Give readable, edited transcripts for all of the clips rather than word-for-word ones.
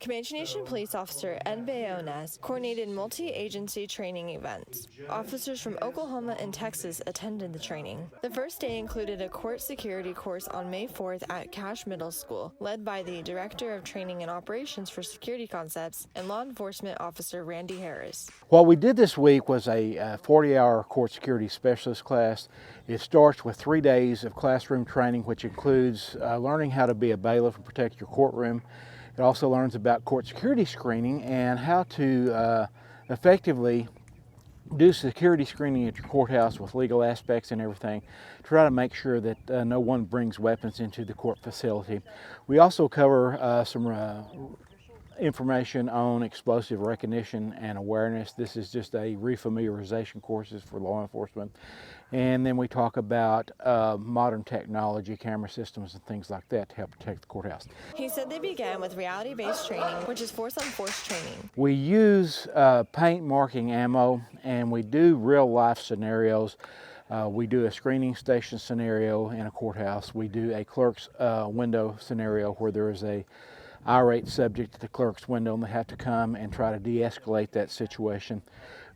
Comanche Nation police officer Ed Bayones coordinated multi-agency training events. Officers from Oklahoma and Texas attended the training. The first day included a court security course on May 4th at Cache Middle School, led by the Director of Training and Operations for Security Concepts and Law Enforcement Officer Randy Harris. What we did this week was a 40-hour court security specialist class. It starts with 3 days of classroom training, which includes learning how to be a bailiff and protect your courtroom. It also learns about court security screening and how to effectively do security screening at your courthouse with legal aspects and everything, to try to make sure that no one brings weapons into the court facility. We also cover some information on explosive recognition and awareness. This is just a refamiliarization courses for law enforcement. And then we talk about modern technology, camera systems and things like that to help protect the courthouse. He said they began with reality-based training, which is force-on-force training. We use paint marking ammo, and we do real-life scenarios. We do a screening station scenario in a courthouse. We do a clerk's window scenario where there is a irate subject at the clerk's window and they have to come and try to de-escalate that situation.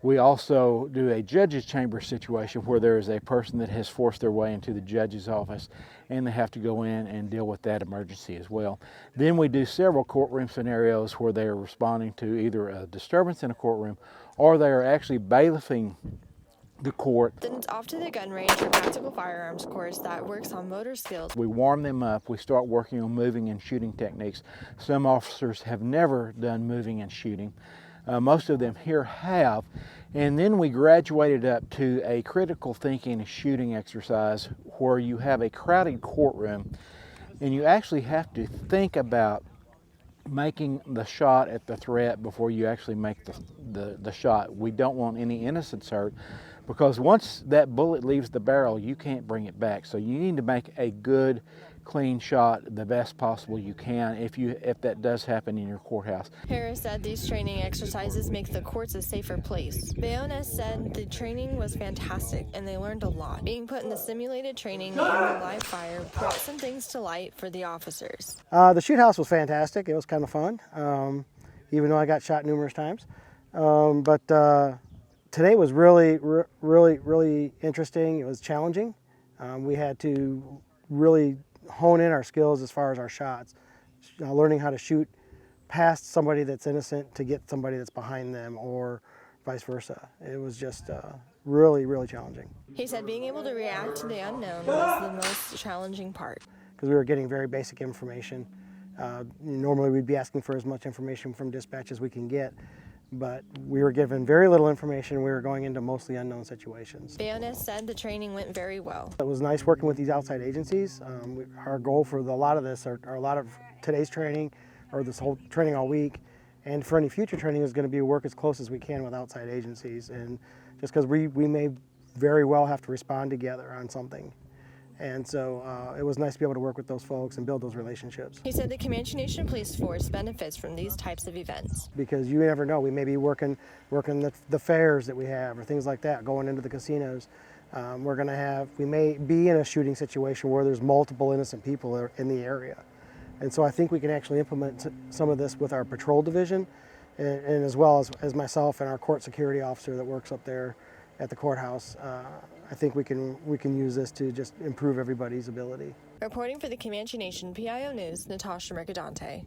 We also do a judge's chamber situation where there is a person that has forced their way into the judge's office and they have to go in and deal with that emergency as well. Then we do several courtroom scenarios where they are responding to either a disturbance in a courtroom or they are actually bailiffing the court. Then it's off to the gun range for practical firearms course that works on motor skills. We warm them up. We start working on moving and shooting techniques. Some officers have never done moving and shooting. Most of them here have. And then we graduated up to a critical thinking and shooting exercise where you have a crowded courtroom and you actually have to think about making the shot at the threat before you actually make the shot. We don't want any innocents hurt, because once that bullet leaves the barrel, you can't bring it back. So you need to make a good, clean shot the best possible you can if that does happen in your courthouse. Harris said these training exercises make the courts a safer place. Bayones said the training was fantastic and they learned a lot. Being put in the simulated training and the live fire brought some things to light for the officers. The shoot house was fantastic. It was kind of fun, even though I got shot numerous times. Today was really interesting. It was challenging. We had to really hone in our skills as far as our shots, learning how to shoot past somebody that's innocent to get somebody that's behind them, or vice versa. It was just really challenging. He said being able to react to the unknown was the most challenging part. Because we were getting very basic information. Normally we'd be asking for as much information from dispatch as we can get, but we were given very little information. We were going into mostly unknown situations. Bayones said the training went very well. It was nice working with these outside agencies. Our goal for a lot of this, or a lot of today's training, or this whole training all week, and for any future training is going to be to work as close as we can with outside agencies. And just because we may very well have to respond together on something. And so it was nice to be able to work with those folks and build those relationships. He said the Comanche Nation Police Force benefits from these types of events. Because you never know, we may be working the fairs that we have or things like that, going into the casinos. We may be in a shooting situation where there's multiple innocent people in the area. And so I think we can actually implement some of this with our patrol division and as well as myself and our court security officer that works up there at the courthouse. I think we can use this to just improve everybody's ability. Reporting for the Comanche Nation PIO News, Natasha Mercadante.